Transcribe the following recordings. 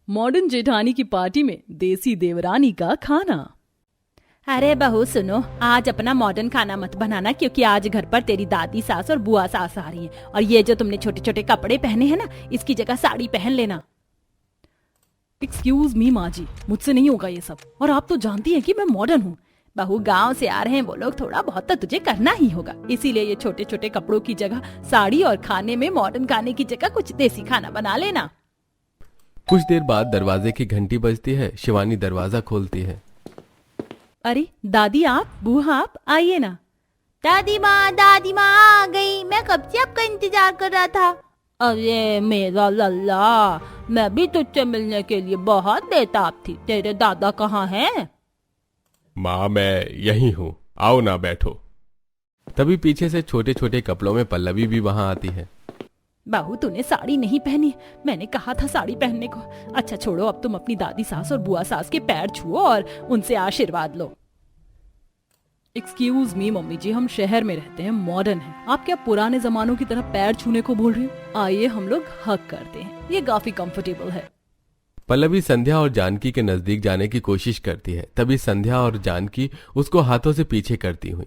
Modern जेठानी की party में देसी देवरानी का खाना। अरे बहू सुनो, आज अपना मॉडर्न खाना मत बनाना क्योंकि आज घर पर तेरी दादी सास और बुआ सास आ रही हैं और ये जो तुमने छोटे छोटे कपड़े पहने हैं ना, इसकी जगह साड़ी पहन लेना। एक्सक्यूज मी माँ जी, मुझसे नहीं होगा ये सब, और आप तो जानती हैं कि मैं मॉडर्न हूँ। बहू गांव से आ रहे हैं वो लोग, थोड़ा बहुत तो तुझे करना ही होगा, इसीलिए ये छोटे छोटे कपड़ों की जगह साड़ी और खाने में मॉडर्न खाने की जगह कुछ देसी खाना बना लेना। कुछ देर बाद दरवाजे की घंटी बजती है। शिवानी दरवाजा खोलती है। अरे दादी आप, बुआ आप, आइए ना। दादी माँ आ गई, मैं कब से आपका इंतजार कर रहा था। अरे मेरा लल्ला, मैं भी तुझसे मिलने के लिए बहुत बेताब थी। तेरे दादा कहाँ हैं? माँ मैं यही हूँ, आओ ना बैठो। तभी पीछे से छोटे छोटे कपड़ों में पल्लवी भी वहाँ आती है। बहू तूने साड़ी नहीं पहनी, मैंने कहा था साड़ी पहनने को। अच्छा छोड़ो, अब तुम अपनी दादी सास और बुआ सास के पैर छुओ और उनसे आशीर्वाद लो। एक्सक्यूज मी मम्मी जी, हम शहर में रहते हैं, मॉडर्न हैं। आप क्या पुराने जमानों की तरह पैर छूने को बोल रही हो? आइए हम लोग हक करते हैं, ये काफी कंफर्टेबल है। पल्लवी संध्या और जानकी के नजदीक जाने की कोशिश करती है। तभी संध्या और जानकी उसको हाथों से पीछे करती हुई।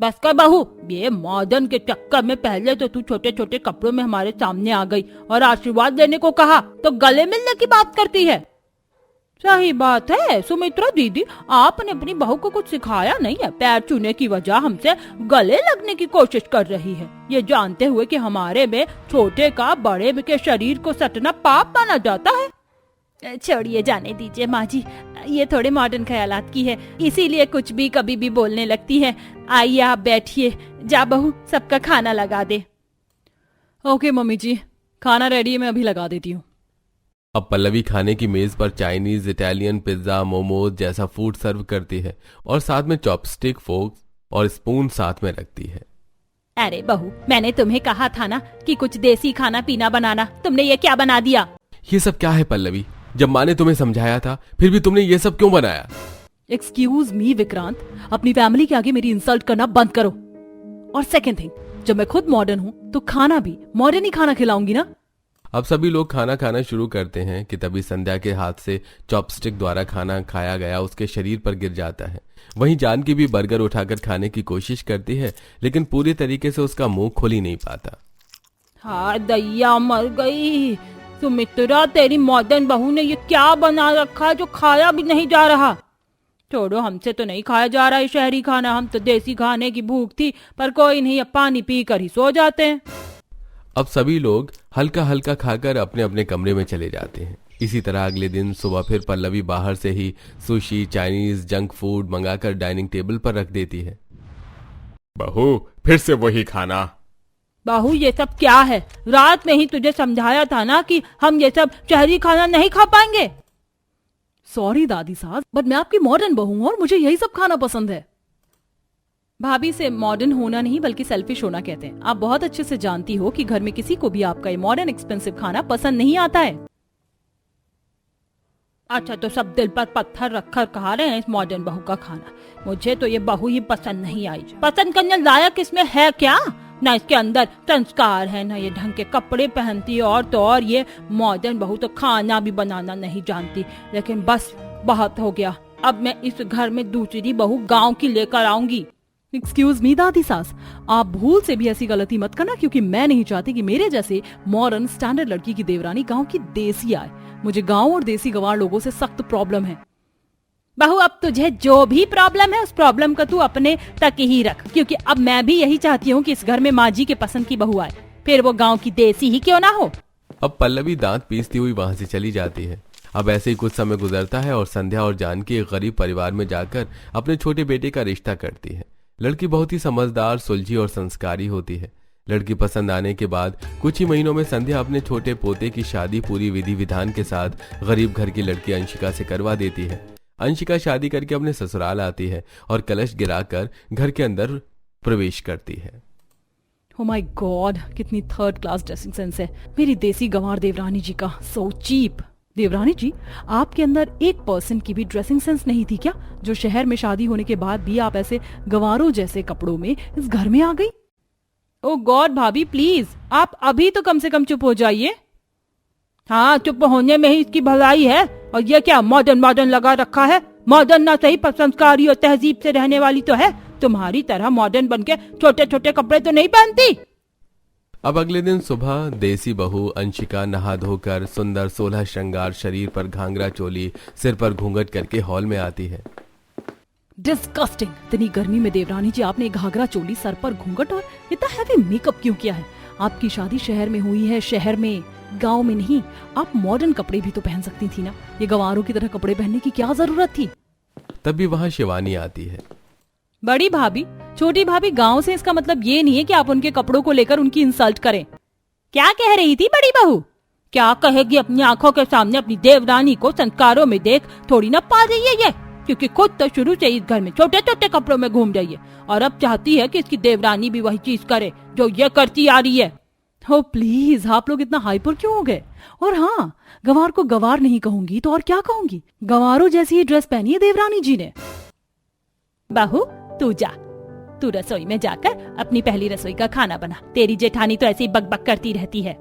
बस कर बहू, ये मॉडर्न के चक्कर में पहले तो तू छोटे छोटे कपड़ों में हमारे सामने आ गई और आशीर्वाद देने को कहा तो गले मिलने की बात करती है। सही बात है सुमित्रा दीदी, आपने अपनी बहू को कुछ सिखाया नहीं है। पैर छूने की वजह हमसे गले लगने की कोशिश कर रही है, ये जानते हुए कि हमारे में छोटे का बड़े के शरीर को सटना पाप माना जाता है। छोड़िए, जाने दीजिए माँ जी, ये थोड़े मॉडर्न ख्यालात की है, इसीलिए कुछ भी कभी भी बोलने लगती है। आइए आप बैठिए, जा बहू सबका खाना लगा दे। ओके मम्मी जी, खाना रेडी है, मैं अभी लगा देती हूँ। अब पल्लवी खाने की मेज पर चाइनीज, इटालियन, पिज्जा, मोमोज जैसा फूड सर्व करती है और साथ में चॉपस्टिक, फोर्क और स्पून साथ में रखती है। अरे बहू, मैंने तुम्हें कहा था ना कि कुछ देसी खाना पीना बनाना, तुमने ये क्या बना दिया? ये सब क्या है पल्लवी? जब माँ ने तुम्हें समझाया था फिर भी तुमने ये सब क्यों बनाया? एक्सक्यूज मी विक्रांत, अपनी फैमिली के आगे मेरी इंसल्ट करना बंद करो। और सेकंड थिंग, जब मैं खुद मॉडर्न हूँ तो खाना भी मॉडर्न ही खाना खिलाऊंगी ना। अब सभी लोग खाना खाना शुरू करते हैं कि तभी संध्या के हाथ से चॉपस्टिक द्वारा खाना खाया गया उसके शरीर पर गिर जाता है। वहीं जानकी भी बर्गर उठाकर खाने की कोशिश करती है लेकिन पूरी तरीके से उसका मुंह खोल ही नहीं पाता। हाँ दैया मर गई। सुमित्रा, तेरी मॉडर्न बहू ने ये क्या बना रखा है जो खाया भी नहीं जा रहा। छोड़ो, हमसे तो नहीं खाया जा रहा है शहरी खाना, हम तो देसी खाने की भूख थी, पर कोई नहीं, अब पानी पी कर ही सो जाते हैं। अब सभी लोग हल्का हल्का खाकर अपने अपने कमरे में चले जाते हैं। इसी तरह अगले दिन सुबह फिर पल्लवी बाहर से ही सुशी, चाइनीज, जंक फूड मंगाकर डाइनिंग टेबल पर रख देती है। बहू फिर से वही खाना। बहू ये सब क्या है? रात में ही तुझे समझाया था ना कि हम ये सब शहरी खाना नहीं खा पाएंगे। सॉरी दादी सास, बट मैं आपकी मॉडर्न बहू हूँ और मुझे यही सब खाना पसंद है। भाभी से मॉडर्न होना नहीं बल्कि सेल्फिश होना कहते हैं। आप बहुत अच्छे से जानती हो कि घर में किसी को भी आपका ये मॉडर्न एक्सपेंसिव खाना पसंद नहीं आता है। अच्छा तो सब दिल पर पत्थर रखकर खा रहे हैं इस मॉडर्न बहू का खाना। मुझे तो ये बहू ही पसंद नहीं आई। पसंद करने लायक इसमें है क्या? ना इसके अंदर संस्कार है, ना ये ढंग के कपड़े पहनती है, और तो और ये मॉडर्न बहू तो खाना भी बनाना नहीं जानती। लेकिन बस बहुत हो गया, अब मैं इस घर में दूसरी बहू गांव की लेकर आऊंगी। एक्सक्यूज मी दादी सास, आप भूल से भी ऐसी गलती मत करना, क्योंकि मैं नहीं चाहती कि मेरे जैसे मॉडर्न स्टैंडर्ड लड़की की देवरानी गांव की देसी आए। मुझे गांव और देसी गंवार लोगों से सख्त प्रॉब्लम है। बहू अब तुझे जो भी प्रॉब्लम है उस प्रॉब्लम को तू अपने तक ही रख, क्योंकि अब मैं भी यही चाहती हूँ कि इस घर में माँ जी के पसंद की बहू आए, फिर वो गांव की देसी ही क्यों ना हो। अब पल्लवी दांत पीसती हुई वहां से चली जाती है। अब ऐसे ही कुछ समय गुजरता है और संध्या और जानकी एक गरीब परिवार में जाकर अपने छोटे बेटे का रिश्ता करती है। लड़की बहुत ही समझदार, सुलझी और संस्कारी होती है। लड़की पसंद आने के बाद कुछ ही महीनों में संध्या अपने छोटे पोते की शादी पूरी विधि विधान के साथ गरीब घर की लड़की अंशिका से करवा देती है। अंशिका शादी करके अपने ससुराल आती है और कलश गिराकर घर के अंदर प्रवेश करती है। ओह माय गॉड, कितनी थर्ड क्लास ड्रेसिंग सेंस है मेरी देसी गंवार देवरानी जी का। So cheap. देवरानी जी, आपके अंदर 1% की भी ड्रेसिंग सेंस नहीं थी क्या, जो शहर में शादी होने के बाद भी आप ऐसे गंवारों जैसे कपड़ों में इस घर में आ गई? ओ गॉड भाभी प्लीज, आप अभी तो कम से कम चुप हो जाइए। हाँ, चुप होने में ही इसकी भलाई है। और ये क्या मॉडर्न मॉडर्न लगा रखा है? मॉडर्न ना सही पर संस्कारी और तहजीब से रहने वाली तो है। तुम्हारी तरह मॉडर्न बनके छोटे छोटे कपड़े तो नहीं पहनती। अब अगले दिन सुबह देसी बहू अंशिका नहा धोकर सुंदर 16 श्रृंगार शरीर पर घाघरा चोली सिर पर घूंघट करके हॉल में आती है। डिस्गस्टिंग। इतनी गर्मी में देवरानी जी आपने घाघरा चोली, सर पर घूंघट और इतना हैवी मेकअप क्यों किया है? आपकी शादी शहर में हुई है, शहर में, गांव में नहीं। आप मॉडर्न कपड़े भी तो पहन सकती थी ना। ये गंवारों की तरह कपड़े पहनने की क्या जरूरत थी? तभी वहां शिवानी आती है। बड़ी भाभी, छोटी भाभी गांव से, इसका मतलब ये नहीं है कि आप उनके कपड़ों को लेकर उनकी इंसल्ट करें। क्या कह रही थी बड़ी बहू? क्या कहेगी? अपनी आंखों के सामने अपनी देवरानी को संस्कारों में देख थोड़ी ना पा रही है ये, क्योंकि खुद तो शुरू से इस घर में छोटे छोटे कपड़ों में घूम रही है और अब चाहती है कि इसकी देवरानी भी वही चीज करे जो ये करती आ रही है। हो प्लीज, आप लोग इतना हाइपर क्यों हो गए? और हाँ, गंवार को गंवार नहीं कहूंगी तो और क्या कहूंगी? गंवारों जैसी ही ड्रेस पहनी है देवरानी जी ने। बहू तू जा, तू रसोई में जाकर अपनी पहली रसोई का खाना बना। तेरी जेठानी तो ऐसे ही बकबक करती रहती है।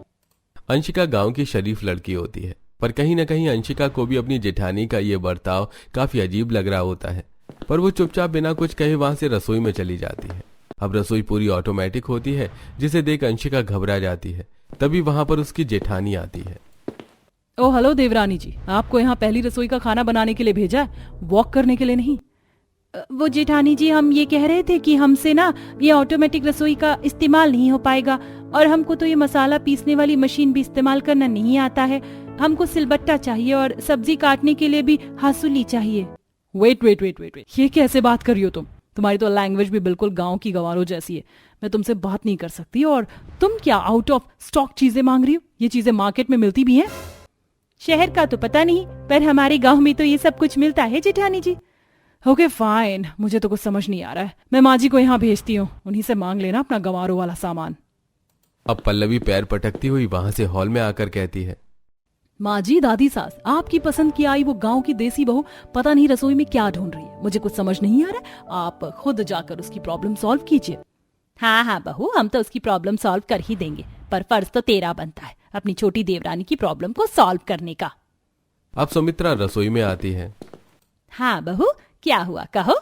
अंशिका गांव की शरीफ लड़की होती है, पर कहीं न कहीं अंशिका को भी अपनी जेठानी का ये बर्ताव काफी अजीब लग रहा होता है। पर वो चुपचाप बिना कुछ कहे वहां से रसोई में चली जाती है। अब रसोई पूरी ऑटोमेटिक होती है, जिसे देख अंशिका घबरा जाती है। तभी वहां पर उसकी जेठानी आती है। ओ हेलो देवरानी जी, आपको यहाँ पहली रसोई का खाना बनाने के लिए भेजा है, वॉक करने के लिए नहीं। वो जेठानी जी, हम ये कह रहे थे कि हमसे ना ये ऑटोमेटिक रसोई का इस्तेमाल नहीं हो पाएगा और हमको तो ये मसाला पीसने वाली मशीन भी इस्तेमाल करना नहीं आता है। हमको सिलबट्टा चाहिए और सब्जी काटने के लिए भी हासुली चाहिए। Wait wait wait wait wait, ये कैसे बात कर रही हो तुम? तुम्हारी तो लैंग्वेज भी बिल्कुल गांव की गंवारों जैसी है। मैं तुमसे बात नहीं कर सकती। और तुम क्या आउट ऑफ स्टॉक चीजें मांग रही हो? ये चीजें मार्केट में मिलती भी हैं? शहर का तो पता नहीं, पर हमारे गांव में तो ये सब कुछ मिलता है जेठानी जी। ओके फाइन, मुझे तो कुछ समझ नहीं आ रहा है। मैं माँ जी को यहाँ भेजती हूँ, उन्हीं से मांग लेना अपना गंवारों वाला सामान। अब पल्लवी पैर पटकती हुई वहां से हॉल में आकर कहती है, माँ जी, दादी सास, आपकी पसंद की आई वो गांव की देसी बहू पता नहीं रसोई में क्या ढूंढ रही है। मुझे कुछ समझ नहीं आ रहा है। आप खुद जाकर उसकी प्रॉब्लम सॉल्व कीजिए। हाँ हाँ बहू, हम तो उसकी प्रॉब्लम सॉल्व कर ही देंगे, पर फर्ज तो तेरा बनता है अपनी छोटी देवरानी की प्रॉब्लम को सॉल्व करने का। अब सुमित्रा रसोई में आती है। हाँ बहू, क्या हुआ कहो?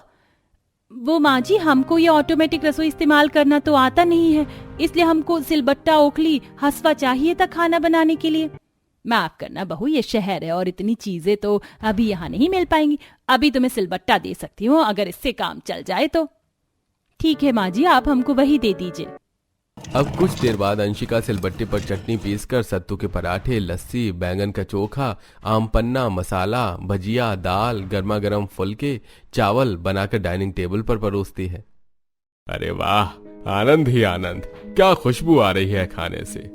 वो माँ जी, हमको ये ऑटोमेटिक रसोई इस्तेमाल करना तो आता नहीं है, इसलिए हमको सिलबट्टा, ओखली, हसवा चाहिए था खाना बनाने के लिए। माफ करना बहू, ये शहर है और इतनी चीजें तो अभी यहाँ नहीं मिल पाएंगी। अभी तुम्हें सिलबट्टा दे सकती हूँ अगर इससे काम चल जाए तो। ठीक है माँ जी, आप हमको वही दे दीजिए। अब कुछ देर बाद अंशिका सिलबट्टे पर चटनी पीसकर सत्तू के पराठे, लस्सी, बैंगन का चोखा, आम पन्ना, मसाला, भजिया, दाल, गर्मा गर्म फुलके, चावल बनाकर डाइनिंग टेबल पर परोसती है। अरे वाह, आनंद ही आनंद। क्या खुशबू आ रही है खाने से।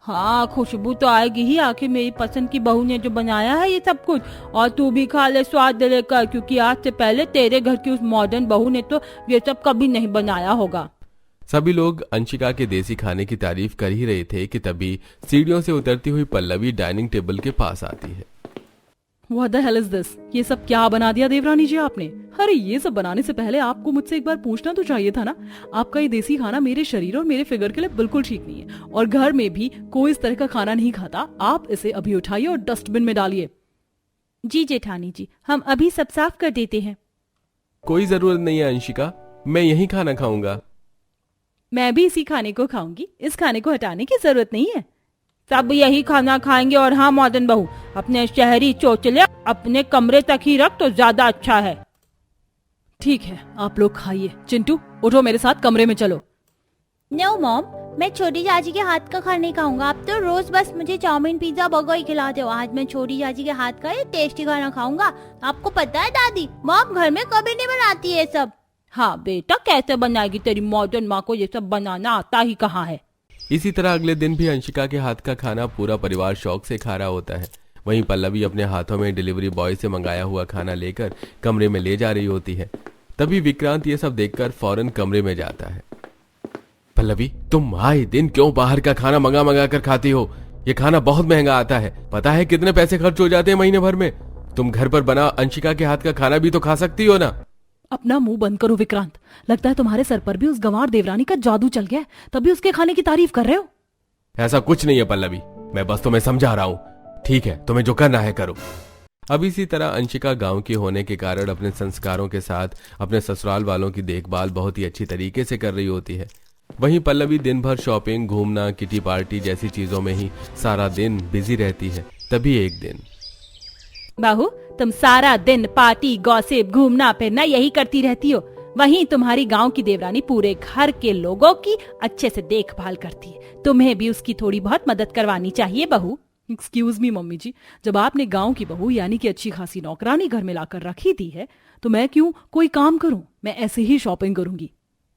हाँ, खुशबू तो आएगी ही, आखिर मेरी पसंद की बहू ने जो बनाया है ये सब कुछ। और तू भी खा ले स्वाद लेकर, क्योंकि आज से पहले तेरे घर की उस मॉडर्न बहू ने तो ये सब कभी नहीं बनाया होगा। सभी लोग अंशिका के देसी खाने की तारीफ कर ही रहे थे कि तभी सीढ़ियों से उतरती हुई पल्लवी डाइनिंग टेबल के पास आती है। What the hell is this? ये सब क्या बना दिया देवरानी जी आपने? अरे ये सब बनाने से पहले आपको मुझसे एक बार पूछना तो चाहिए था ना। आपका ये देसी खाना मेरे शरीर और मेरे फिगर के लिए बिल्कुल ठीक नहीं है और घर में भी कोई इस तरह का खाना नहीं खाता। आप इसे अभी उठाइए और डस्टबिन में डालिए। जी जेठानी जी, हम अभी सब साफ कर देते हैं। कोई जरूरत नहीं है अंशिका, मैं यही खाना खाऊंगा। मैं भी इसी खाने को खाऊंगी, इस खाने को हटाने की जरूरत नहीं है। सब यही खाना खाएंगे। और हाँ मॉडर्न बहू, अपने शहरी चोचले अपने कमरे तक ही रख तो ज्यादा अच्छा है। ठीक है, आप लोग खाइए। चिंटू, उठो, मेरे साथ कमरे में चलो। नो मॉम, मैं छोटी चाची के हाथ का खाना नहीं खाऊंगा। आप तो रोज बस मुझे चाउमीन, पिज्जा, बर्गर ही खिलाते हो। आज मैं छोटी चाची के हाथ का ये टेस्टी खाना खाऊंगा। आपको पता है दादी, मॉम घर में कभी नहीं बनाती है सब। हाँ बेटा, कैसे बनाएगी? तेरी मॉडर्न माँ को ये सब बनाना आता ही कहाँ है। इसी तरह अगले दिन भी अंशिका के हाथ का खाना पूरा परिवार शौक से खा रहा होता है। वहीं पल्लवी अपने हाथों में डिलीवरी बॉय से मंगाया हुआ खाना लेकर कमरे में ले जा रही होती है। तभी विक्रांत ये सब देखकर फौरन कमरे में जाता है। पल्लवी, तुम आए दिन क्यों बाहर का खाना मंगा कर खाती हो? ये खाना बहुत महंगा आता है। पता है कितने पैसे खर्च हो जाते हैं महीने भर में? तुम घर पर बना अंशिका के हाथ का खाना भी तो खा सकती हो ना। अपना मुंह बंद करो विक्रांत। लगता है तुम्हारे सर पर भी उस गंवार देवरानी का जादू चल गया है, तभी उसके खाने की तारीफ कर रहे हो। ऐसा कुछ नहीं है पल्लवी, मैं बस तुम्हें समझा रहा हूँ। ठीक है, तुम्हें जो करना है करो। अब इसी तरह अंशिका गांव की होने के कारण अपने संस्कारों के साथ अपने ससुराल वालों की देखभाल बहुत ही अच्छी तरीके से कर रही होती है। वहीं पल्लवी दिन भर शॉपिंग, घूमना, किटी पार्टी जैसी चीजों में ही सारा दिन बिजी रहती है। तभी एक दिन, बहू तुम सारा दिन पार्टी, गॉसिप, घूमना फिरना यही करती रहती हो, वहीं तुम्हारी गांव की देवरानी पूरे घर के लोगों की अच्छे से देखभाल करती है, तुम्हें भी उसकी थोड़ी बहुत मदद करवानी चाहिए बहू। एक्सक्यूज मी मम्मी जी, जब आपने गांव की बहू यानी कि अच्छी खासी नौकरानी घर में लाकर रखी दी है तो मैं क्यों कोई काम करूं? मैं ऐसे ही शॉपिंग करूंगी।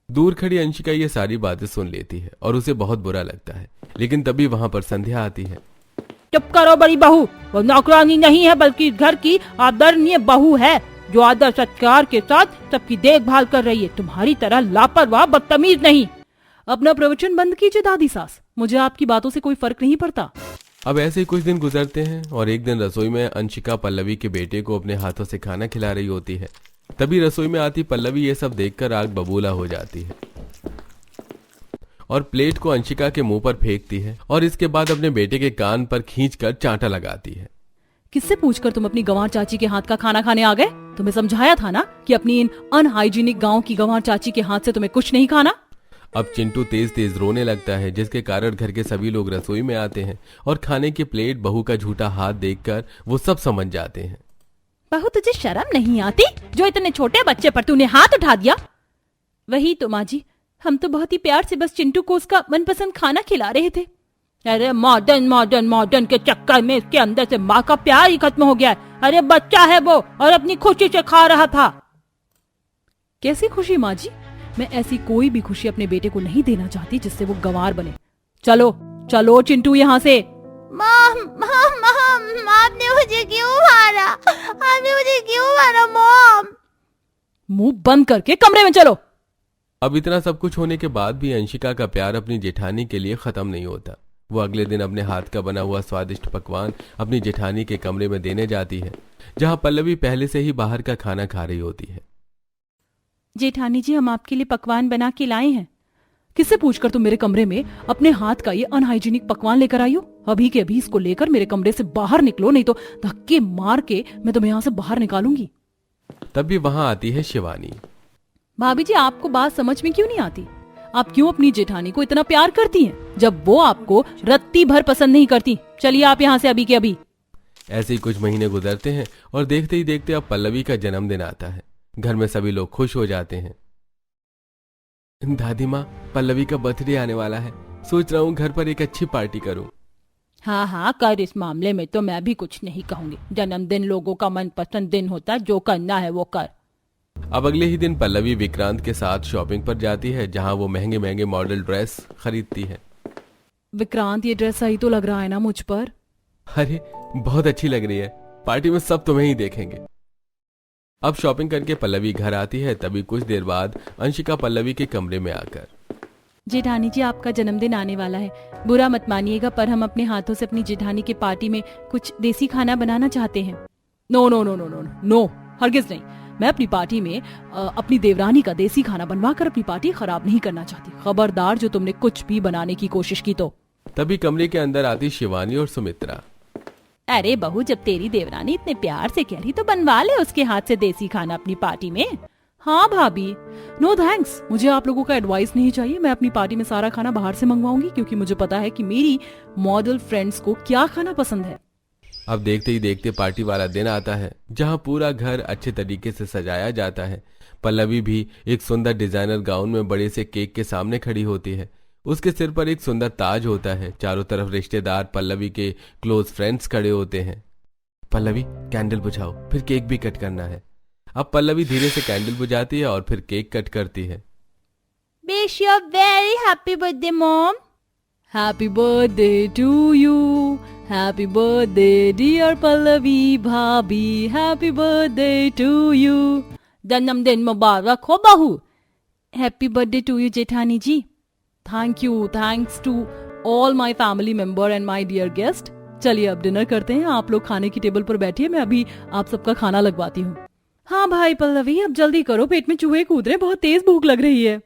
दूर खड़ी अंशिका ये सारी बातें सुन लेती है और उसे बहुत बुरा लगता है। लेकिन तभी वहां पर संध्या आती है। चुप करो बड़ी बहू, वो नौकरानी नहीं है बल्कि घर की आदरणीय बहू है जो आदर सत्कार के साथ सबकी देखभाल कर रही है, तुम्हारी तरह लापरवाह बदतमीज नहीं। अपना प्रवचन बंद कीजिए दादी सास, मुझे आपकी बातों से कोई फर्क नहीं पड़ता। अब ऐसे ही कुछ दिन गुजरते हैं और एक दिन रसोई में अंशिका पल्लवी के बेटे को अपने हाथों से खाना खिला रही होती है। तभी रसोई में आती पल्लवी ये सब देखकर आग बबूला हो जाती है और प्लेट को अंशिका के मुंह पर फेंकती है और इसके बाद अपने बेटे के कान पर खींचकर चांटा लगाती है। किससे पूछकर तुम अपनी गंवार चाची के हाथ का खाना खाने आ गए? तुम्हें समझाया था ना कि अपनी इन अनहाइजीनिक गांव की गंवार चाची के हाथ से तुम्हें कुछ नहीं खाना। अब चिंटू तेज तेज रोने लगता है, जिसके कारण घर के सभी लोग रसोई में आते हैं और खाने की प्लेट, बहू का झूठा हाथ देखकर वो सब समझ जाते हैं। बहू तुझे शर्म नहीं आती जो इतने छोटे बच्चे पर तूने हाथ उठा दिया? वही तो माँ जी, हम तो बहुत ही प्यार से बस चिंटू को उसका मनपसंद खाना खिला रहे थे। अरे मॉडर्न मॉडर्न मॉडर्न के चक्कर में इसके अंदर से माँ का प्यार ही खत्म हो गया है। अरे बच्चा है वो और अपनी खुशी से खा रहा था। कैसी खुशी माँ जी? मैं ऐसी कोई भी खुशी अपने बेटे को नहीं देना चाहती जिससे वो गंवार बने। चलो चलो चिंटू यहाँ से। मॉम मॉम मॉम, आपने मुझे क्यों मारा? आपने मुझे क्यों मारा मॉम? मुंह बंद करके कमरे में चलो। अब इतना सब कुछ होने के बाद भी अंशिका का प्यार अपनी जेठानी के लिए खत्म नहीं होता। वो अगले दिन अपने हाथ का बना हुआ स्वादिष्ट पकवान अपनी जेठानी के कमरे में देने जाती है, जहां पल्लवी पहले से ही बाहर का खाना खा रही होती है। जेठानी जी, हम आपके लिए पकवान बना के लाए हैं। किससे पूछकर तुम मेरे कमरे में अपने हाथ का ये अनहाइजीनिक पकवान लेकर आई हो? अभी के अभी इसको लेकर मेरे कमरे से बाहर निकलो, नहीं तो धक्के मार के मैं तुम्हें यहाँ से बाहर निकालूंगी। तभी वहां आती है शिवानी। भाभी जी, आपको बात समझ में क्यों नहीं आती? आप क्यों अपनी जेठानी को इतना प्यार करती हैं जब वो आपको रत्ती भर पसंद नहीं करती? चलिए आप यहाँ से अभी के अभी। ऐसे ही कुछ महीने गुजरते हैं और देखते ही देखते अब पल्लवी का जन्मदिन आता है। घर में सभी लोग खुश हो जाते हैं। दादी माँ, पल्लवी का बर्थडे आने वाला है, सोच रहा हूँ घर पर एक अच्छी पार्टी करूँ। हाँ हाँ कर, इस मामले में तो मैं भी कुछ नहीं कहूंगी। जन्मदिन लोगों का मनपसंद दिन होता है, जो करना है वो कर। अब अगले ही दिन पल्लवी विक्रांत के साथ शॉपिंग पर जाती है, जहां वो महंगे महंगे मॉडल ड्रेस खरीदती है। विक्रांत, ये ड्रेस सही तो लग रहा है ना मुझ पर? अरे बहुत अच्छी लग रही है, पार्टी में सब तुम्हें ही देखेंगे। अब शॉपिंग करके पल्लवी घर आती है। तभी कुछ देर बाद अंशिका पल्लवी के कमरे में आकर, जेठानी जी, आपका जन्मदिन आने वाला है, बुरा मत मानिएगा, पर हम अपने हाथों से अपनी जेठानी की पार्टी में कुछ देसी खाना बनाना चाहते हैं। No no no no no no, हरगिज नहीं। मैं अपनी पार्टी में अपनी देवरानी का देसी खाना बनवाकर अपनी पार्टी खराब नहीं करना चाहती। खबरदार जो तुमने कुछ भी बनाने की कोशिश की तो। तभी कमरे के अंदर आती शिवानी और सुमित्रा। अरे बहू, जब तेरी देवरानी इतने प्यार से कह रही तो बनवा ले उसके हाथ से देसी खाना अपनी पार्टी में। हाँ भाभी, नो थैंक्स, मुझे आप लोगों का एडवाइस नहीं चाहिए। मैं अपनी पार्टी में सारा खाना बाहर से मंगवाऊंगी, क्योंकि मुझे पता है कि मेरी मॉडल फ्रेंड्स को क्या खाना पसंद है। अब देखते ही देखते पार्टी वाला दिन आता है, जहां पूरा घर अच्छे तरीके से सजाया जाता है। पल्लवी भी एक सुंदर डिजाइनर गाउन में बड़े से केक के सामने खड़ी होती है। उसके सिर पर एक सुंदर ताज होता है। चारों तरफ रिश्तेदार, पल्लवी के क्लोज फ्रेंड्स खड़े होते हैं। पल्लवी, कैंडल बुझाओ, फिर केक भी कट करना है। अब पल्लवी धीरे से कैंडल बुझाती है और फिर केक कट करती है। Wish you very happy birthday mom. Happy birthday to you, happy birthday dear Pallavi भाभी, हैप्पी बर्थडे टू यू। जन्मदिन मुबारक हो बहू। हैप्पी बर्थडे टू यू जेठानी ji. Thank you, thanks to all my family member and my dear guest. चलिए अब dinner करते हैं। आप लोग खाने की टेबल पर बैठिए, मैं अभी आप सबका खाना लगवाती हूँ। हाँ भाई पल्लवी, अब जल्दी करो, पेट में चूहे कूद रहे, बहुत तेज भूख लग रही है।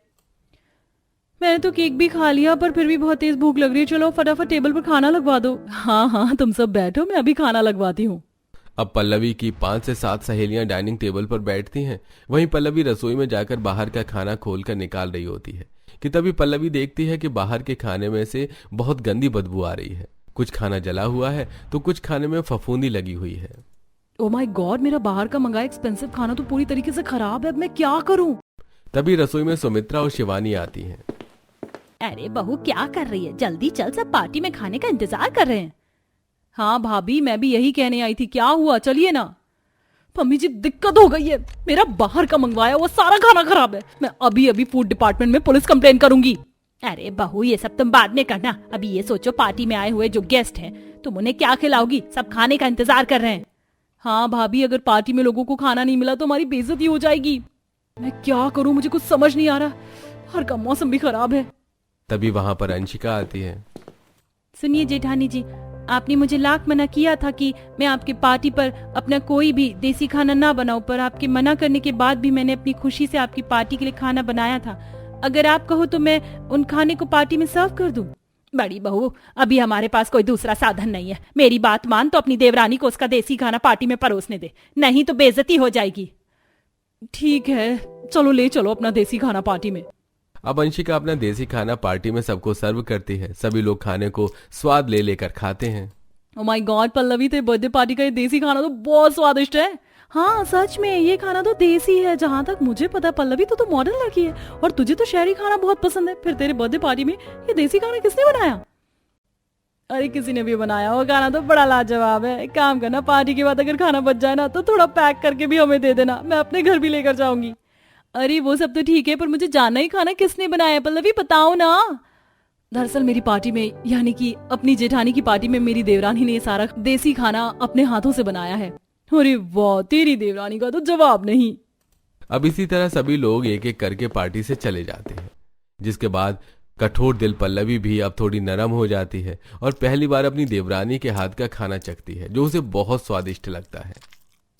मैंने तो केक भी खा लिया पर फिर भी बहुत तेज भूख लग रही है। चलो फटाफट टेबल पर खाना लगवा दो। हाँ हाँ तुम सब बैठो, मैं अभी खाना लगवाती हूँ। अब पल्लवी की 5 से 7 सहेलियां डाइनिंग टेबल पर बैठती हैं। वहीं पल्लवी रसोई में जाकर बाहर का खाना खोलकर निकाल रही होती है कि तभी पल्लवी देखती है कि बाहर के खाने में से बहुत गंदी बदबू आ रही है। कुछ खाना जला हुआ है तो कुछ खाने में फफूंदी लगी हुई है। ओ माय गॉड, मेरा बाहर का मंगाया एक्सपेंसिव खाना तो पूरी तरीके से खराब है। अब मैं क्या करूं? तभी रसोई में सुमित्रा और शिवानी आती हैं। अरे बहू क्या कर रही है? जल्दी चल, सब पार्टी में खाने का इंतजार कर रहे हैं। हाँ भाभी, मैं भी यही कहने आई थी। क्या हुआ? चलिए ना। मम्मी जी दिक्कत हो गई है, मेरा बाहर का मंगवाया वो सारा खाना खराब है। मैं अभी अभी फूड डिपार्टमेंट में पुलिस कंप्लेन करूंगी। अरे बहू ये सब तुम बाद में करना, अभी ये सोचो पार्टी में आए हुए जो गेस्ट हैं तुम उन्हें क्या खिलाओगी? सब खाने का इंतजार कर रहे हैं। हाँ भाभी, अगर पार्टी में लोगों को खाना नहीं मिला तो हमारी बेइज्जती हो जाएगी। मैं क्या करूं, मुझे कुछ समझ नहीं आ रहा। बाहर का मौसम भी खराब है। तभी वहां पर अंशिका आती है। सुनिए जेठानी जी, आपने मुझे लाख मना किया था कि मैं आपकी पार्टी पर अपना कोई भी देसी खाना ना बनाऊं, पर आपके मना करने के बाद भी मैंने अपनी खुशी से आपकी पार्टी के लिए खाना बनाया था। अगर आप कहो तो मैं उन खाने को पार्टी में सर्व कर दूं। बड़ी बहू, अभी हमारे पास कोई दूसरा साधन नहीं है। मेरी बात मान तो अपनी देवरानी को उसका देसी खाना पार्टी में परोसने दे, नहीं तो बेइज्जती हो जाएगी। ठीक है, चलो ले चलो अपना देसी खाना पार्टी में। अब अंशिका अपना देसी खाना पार्टी में सबको सर्व करती है। सभी लोग खाने को स्वाद ले लेकर खाते हैं। ओ माय गॉड पल्लवी, तेरे बर्थडे पार्टी का ये देसी खाना तो बहुत स्वादिष्ट है। हाँ सच में ये खाना तो देसी है। जहाँ तक मुझे पता पल्लवी, तो मॉडर्न लड़की है और तुझे तो शहरी खाना बहुत पसंद है। फिर तेरे बर्थडे पार्टी में ये देसी खाना किसने बनाया? अरे किसी ने भी बनाया, वो खाना तो बड़ा लाजवाब है। एक काम करना, पार्टी के बाद अगर खाना बच जाए ना तो थोड़ा पैक करके भी हमें दे देना, मैं अपने घर भी लेकर जाऊंगी। अरे वो सब तो ठीक है, पर मुझे जानना ही खाना किसने बनाया पल्लवी, बताओ ना। दरअसल मेरी पार्टी में, यानी कि अपनी जेठानी की पार्टी में, मेरी देवरानी ने सारा देसी खाना अपने हाथों से बनाया है। अरे वाह, तेरी देवरानी का तो जवाब नहीं। अब इसी तरह सभी लोग एक एक करके पार्टी से चले जाते हैं, जिसके बाद कठोर दिल पल्लवी भी अब थोड़ी नरम हो जाती है और पहली बार अपनी देवरानी के हाथ का खाना चखती है, जो उसे बहुत स्वादिष्ट लगता है।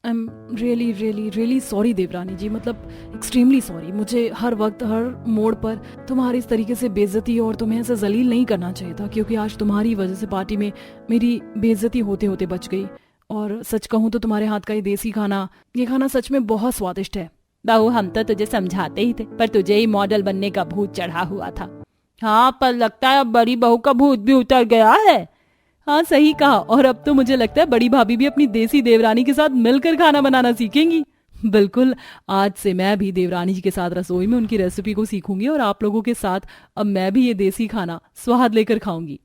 I am really really really sorry देवरानी जी, मतलब एक्सट्रीमली सॉरी। मुझे हर वक्त हर मोड़ पर तुम्हारी इस तरीके से बेइज्जती और तुम्हें ऐसे जलील नहीं करना चाहिए था, क्योंकि आज तुम्हारी वजह से पार्टी में मेरी बेइज्जती होते होते बच गई। और सच कहूँ तो तुम्हारे हाथ का ये देसी खाना, ये खाना सच में बहुत स्वादिष्ट है। बहू हम तो तुझे समझाते ही थे, पर तुझे ही मॉडल बनने का भूत चढ़ा हुआ था। हाँ, पर लगता है अब बड़ी बहू का भूत भी उतर गया है। हाँ सही कहा, और अब तो मुझे लगता है बड़ी भाभी भी अपनी देसी देवरानी के साथ मिलकर खाना बनाना सीखेंगी। बिल्कुल, आज से मैं भी देवरानी जी के साथ रसोई में उनकी रेसिपी को सीखूंगी और आप लोगों के साथ अब मैं भी ये देसी खाना स्वाद लेकर खाऊंगी।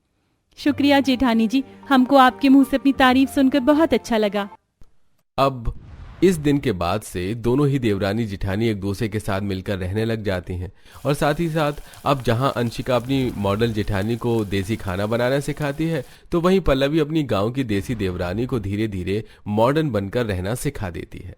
शुक्रिया जेठानी जी, हमको आपके मुंह से अपनी तारीफ सुनकर बहुत अच्छा लगा। अब इस दिन के बाद से दोनों ही देवरानी जिठानी एक दूसरे के साथ मिलकर रहने लग जाती हैं और साथ ही साथ अब जहां अंशिका अपनी मॉडल जेठानी को देसी खाना बनाना सिखाती है, तो वहीं पल्लवी अपनी गांव की देसी देवरानी को धीरे धीरे मॉडर्न बनकर रहना सिखा देती है।